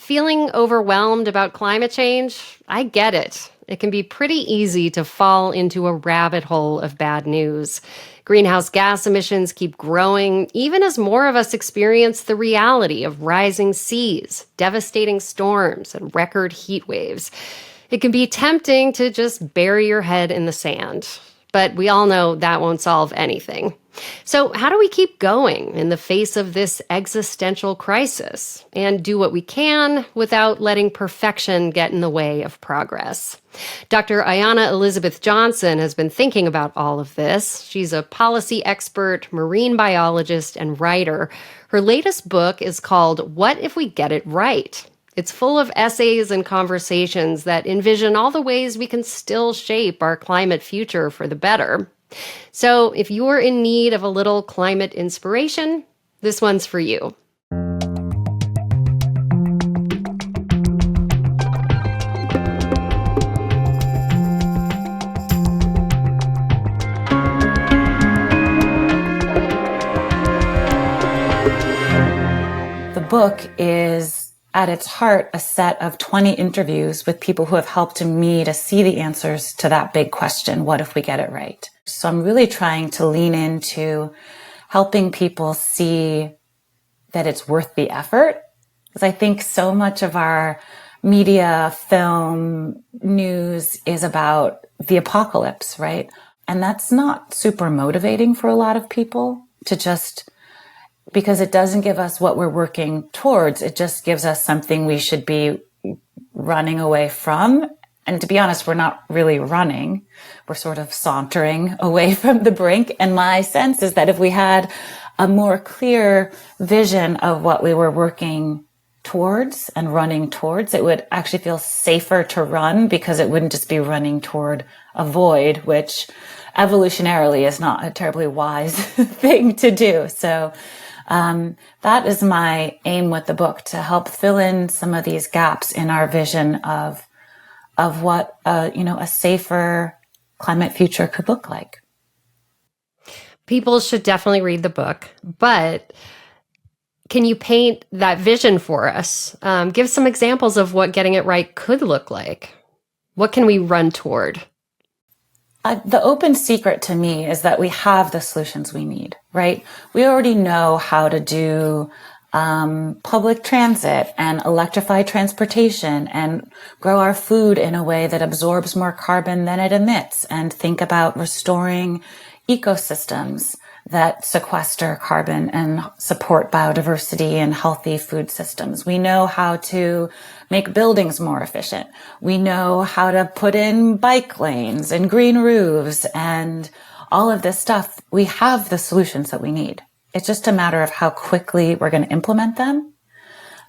Feeling overwhelmed about climate change? I get it. It can be pretty easy to fall into a rabbit hole of bad news. Greenhouse gas emissions keep growing, even as more of us experience the reality of rising seas, devastating storms, and record heat waves. It can be tempting to just bury your head in the sand. But we all know that won't solve anything. So how do we keep going in the face of this existential crisis and do what we can without letting perfection get in the way of progress? Dr. Ayana Elizabeth Johnson has been thinking about all of this. She's a policy expert, marine biologist, and writer. Her latest book is called What If We Get It Right? It's full of essays and conversations that envision all the ways we can still shape our climate future for the better. So if you're in need of a little climate inspiration, this one's for you. The book is, at its heart, a set of 20 interviews with people who have helped me to see the answers to that big question, what if we get it right? So I'm really trying to lean into helping people see that it's worth the effort. Because I think so much of our media, film, news is about the apocalypse, right? And that's not super motivating for a lot of people to just, because it doesn't give us what we're working towards. It just gives us something we should be running away from. And to be honest, we're not really running. We're sort of sauntering away from the brink. And my sense is that if we had a more clear vision of what we were working towards and running towards, it would actually feel safer to run because it wouldn't just be running toward a void, which evolutionarily is not a terribly wise thing to do. So that is my aim with the book, to help fill in some of these gaps in our vision of what a safer climate future could look like. People should definitely read the book, but can you paint that vision for us? Give some examples of what getting it right could look like. What can we run toward? The open secret to me is that we have the solutions we need, right? We already know how to do public transit and electrify transportation and grow our food in a way that absorbs more carbon than it emits, and think about restoring ecosystems that sequester carbon and support biodiversity and healthy food systems. We know how to make buildings more efficient. We know how to put in bike lanes and green roofs and all of this stuff. We have the solutions that we need. It's just a matter of how quickly we're going to implement them.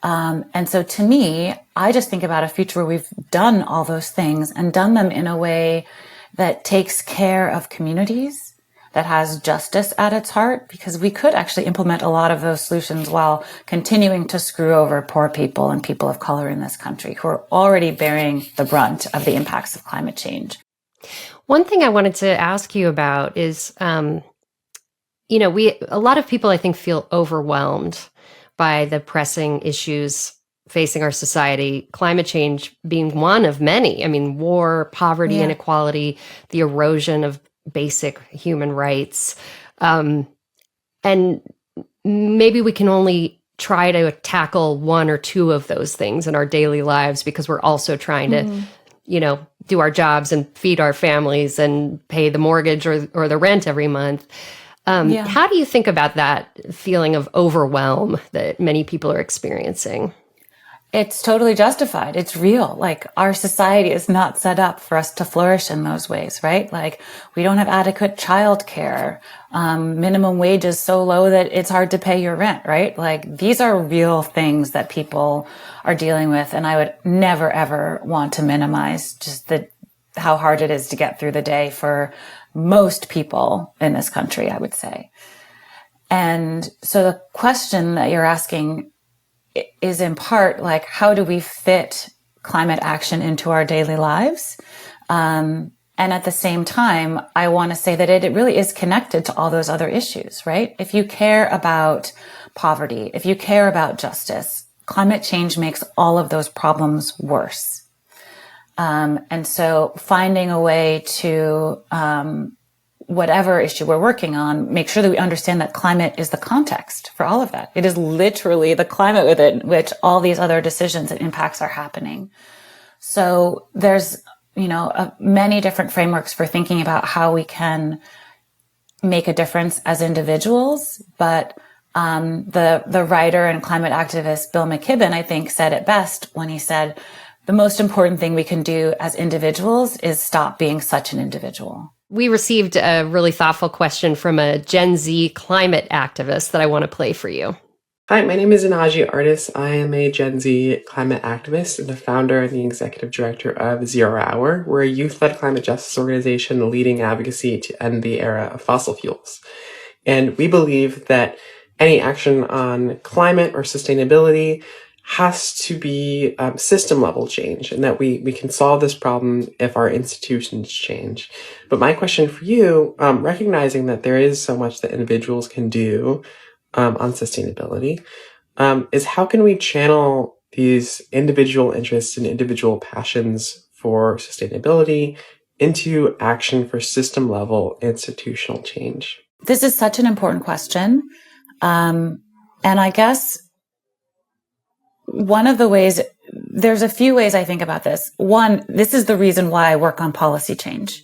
And so to me, I just think about a future where we've done all those things and done them in a way that takes care of communities, that has justice at its heart, because we could actually implement a lot of those solutions while continuing to screw over poor people and people of color in this country who are already bearing the brunt of the impacts of climate change. One thing I wanted to ask you about is, a lot of people, I think, feel overwhelmed by the pressing issues facing our society, climate change being one of many. I mean, war, poverty, inequality, the erosion of basic human rights. And maybe we can only try to tackle one or two of those things in our daily lives because we're also trying to, do our jobs and feed our families and pay the mortgage or the rent every month. How do you think about that feeling of overwhelm that many people are experiencing? It's totally justified. It's real. Like, our society is not set up for us to flourish in those ways, right? Like, we don't have adequate childcare. Minimum wage is so low that it's hard to pay your rent, right? Like, these are real things that people are dealing with. And I would never, ever want to minimize just how hard it is to get through the day for most people in this country, I would say. And so the question that you're asking is in part like, how do we fit climate action into our daily lives? And at the same time, I want to say that it really is connected to all those other issues, right? If you care about poverty, if you care about justice, climate change makes all of those problems worse. And so finding a way to, whatever issue we're working on, make sure that we understand that climate is the context for all of that. It is literally the climate within which all these other decisions and impacts are happening. So there's, many different frameworks for thinking about how we can make a difference as individuals. But the writer and climate activist Bill McKibben, I think, said it best when he said, the most important thing we can do as individuals is stop being such an individual. We received a really thoughtful question from a Gen Z climate activist that I want to play for you. Hi, my name is Anaji Artis. I am a Gen Z climate activist and the founder and the executive director of 0 Hour. We're a youth-led climate justice organization leading advocacy to end the era of fossil fuels. And we believe that any action on climate or sustainability has to be system level change, and that we can solve this problem if our institutions change. But my question for you, recognizing that there is so much that individuals can do on sustainability, is how can we channel these individual interests and individual passions for sustainability into action for system level institutional change? This is such an important question. And I guess one of the ways, there's a few ways I think about this. One, this is the reason why I work on policy change.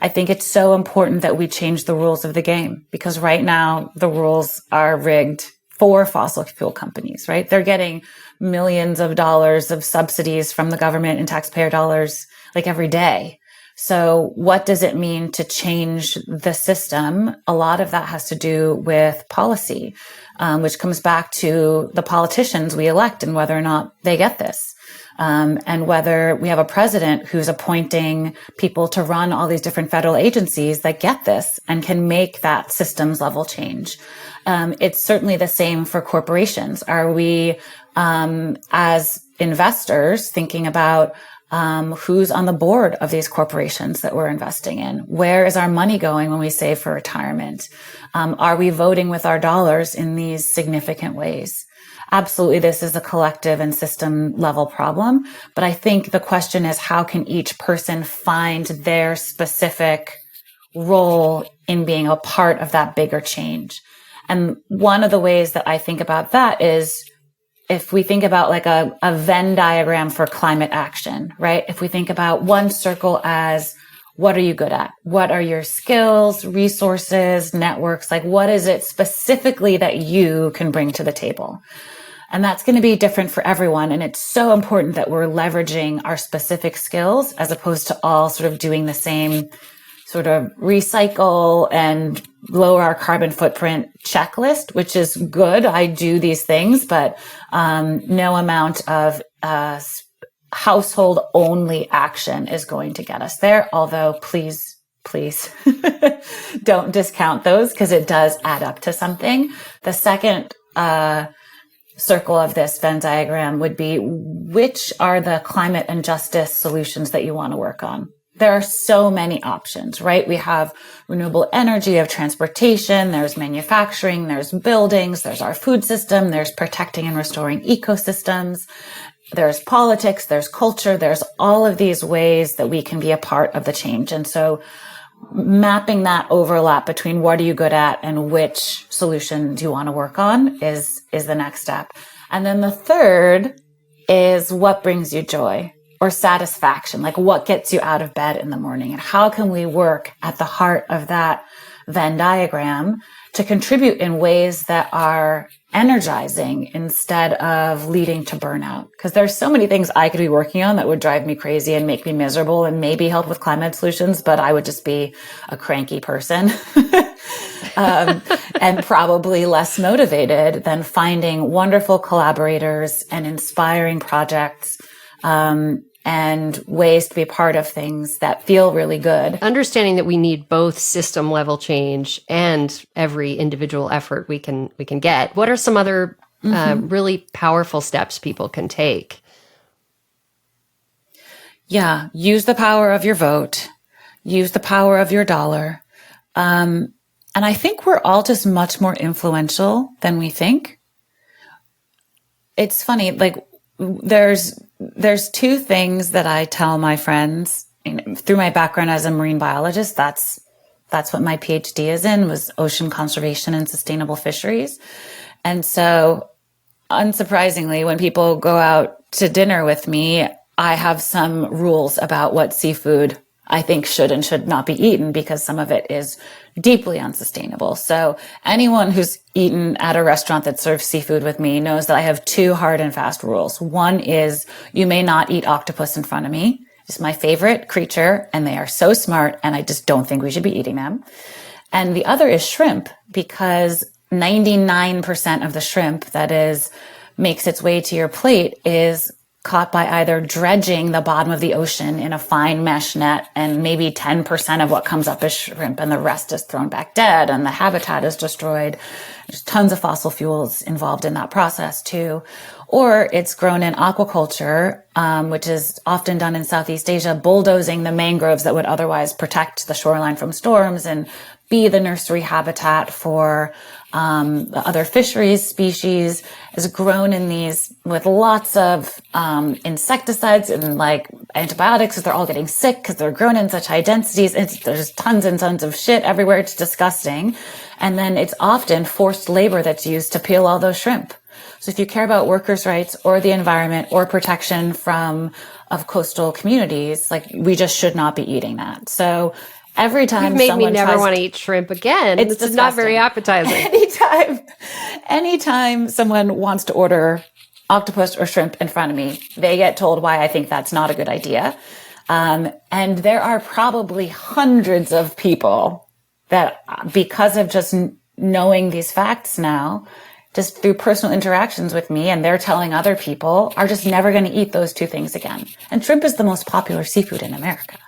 I think it's so important that we change the rules of the game, because right now the rules are rigged for fossil fuel companies, right? They're getting millions of dollars of subsidies from the government and taxpayer dollars like every day. So what does it mean to change the system? A lot of that has to do with policy, which comes back to the politicians we elect and whether or not they get this. And whether we have a president who's appointing people to run all these different federal agencies that get this and can make that systems level change. It's certainly the same for corporations. Are we, as investors, thinking about who's on the board of these corporations that we're investing in? Where is our money going when we save for retirement? Are we voting with our dollars in these significant ways? Absolutely, this is a collective and system level problem. But I think the question is, how can each person find their specific role in being a part of that bigger change? And one of the ways that I think about that is, if we think about like a Venn diagram for climate action, right? If we think about one circle as, what are you good at? What are your skills, resources, networks? Like, what is it specifically that you can bring to the table? And that's going to be different for everyone. And it's so important that we're leveraging our specific skills as opposed to all sort of doing the same sort of recycle and lower our carbon footprint checklist, which is good. I do these things, but no amount of household only action is going to get us there. Although please don't discount those, because it does add up to something. The second circle of this Venn diagram would be, which are the climate and justice solutions that you want to work on? There are so many options, right? We have renewable energy, of transportation, there's manufacturing, there's buildings, there's our food system, there's protecting and restoring ecosystems, there's politics, there's culture, there's all of these ways that we can be a part of the change. And so mapping that overlap between what are you good at and which solution do you want to work on is the next step. And then the third is, what brings you joy or satisfaction? Like, what gets you out of bed in the morning? And how can we work at the heart of that Venn diagram to contribute in ways that are energizing instead of leading to burnout? Because there's so many things I could be working on that would drive me crazy and make me miserable and maybe help with climate solutions, but I would just be a cranky person and probably less motivated than finding wonderful collaborators and inspiring projects and ways to be part of things that feel really good. Understanding that we need both system level change and every individual effort we can get. What are some other really powerful steps people can take? Yeah, use the power of your vote. Use the power of your dollar. And I think we're all just much more influential than we think. it's funny, like there's two things that I tell my friends through my background as a marine biologist. That's what my PhD is in, was ocean conservation and sustainable fisheries. And so unsurprisingly, when people go out to dinner with me, I have some rules about what seafood I think should and should not be eaten, because some of it is deeply unsustainable. So anyone who's eaten at a restaurant that serves seafood with me knows that I have two hard and fast rules. One is you may not eat octopus in front of me. It's my favorite creature, and they are so smart, and I just don't think we should be eating them. And the other is shrimp, because 99% of the shrimp that makes its way to your plate is caught by either dredging the bottom of the ocean in a fine mesh net, and maybe 10% of what comes up is shrimp, and the rest is thrown back dead, and the habitat is destroyed. There's tons of fossil fuels involved in that process too. Or it's grown in aquaculture, which is often done in Southeast Asia, bulldozing the mangroves that would otherwise protect the shoreline from storms and be the nursery habitat for the other fisheries species, is grown in these with lots of insecticides and like antibiotics, because they're all getting sick because they're grown in such high densities. There's tons and tons of shit everywhere. It's disgusting. And then it's often forced labor that's used to peel all those shrimp. So if you care about workers' rights or the environment or protection of coastal communities, like, we just should not be eating that. So every time You've made me never want to eat shrimp again. It's disgusting. not very appetizing. Anytime someone wants to order octopus or shrimp in front of me, they get told why I think that's not a good idea. And there are probably hundreds of people that, because of just knowing these facts now, just through personal interactions with me, and they're telling other people, are just never going to eat those two things again. And shrimp is the most popular seafood in America.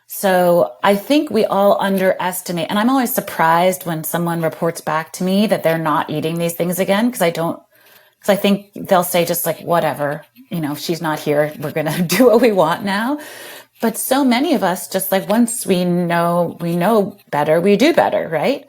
So I think we all underestimate, and I'm always surprised when someone reports back to me that they're not eating these things again, because I think they'll say just like, whatever, she's not here, we're going to do what we want now. But so many of us, just like, once we know better, we do better, right?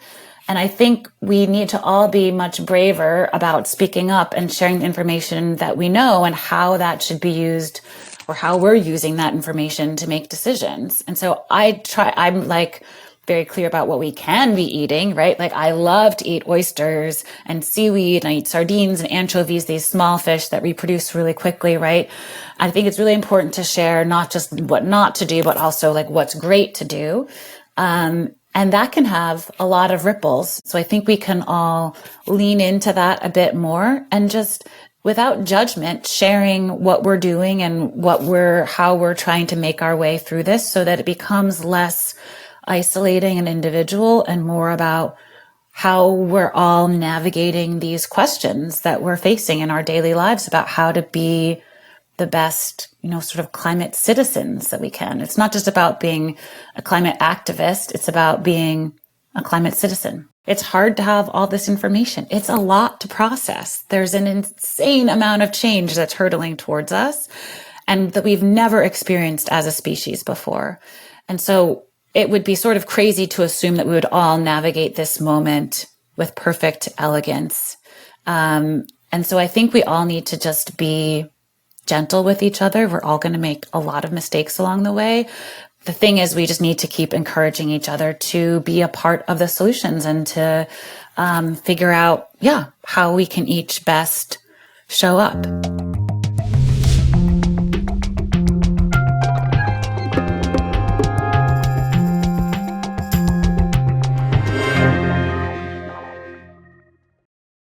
And I think we need to all be much braver about speaking up and sharing the information that we know and how that should be used, or how we're using that information to make decisions. And so I'm like very clear about what we can be eating, right? Like, I love to eat oysters and seaweed, and I eat sardines and anchovies, these small fish that reproduce really quickly, right? I think it's really important to share not just what not to do, but also like what's great to do. And that can have a lot of ripples. So I think we can all lean into that a bit more, and just without judgment, sharing what we're doing and how we're trying to make our way through this, so that it becomes less isolating and individual and more about how we're all navigating these questions that we're facing in our daily lives about how to be the best, sort of climate citizens that we can. It's not just about being a climate activist. It's about being a climate citizen. It's hard to have all this information. It's a lot to process. There's an insane amount of change that's hurtling towards us, and that we've never experienced as a species before. And so it would be sort of crazy to assume that we would all navigate this moment with perfect elegance. And so I think we all need to just be gentle with each other. We're all going to make a lot of mistakes along the way. The thing is, we just need to keep encouraging each other to be a part of the solutions, and to figure out, how we can each best show up.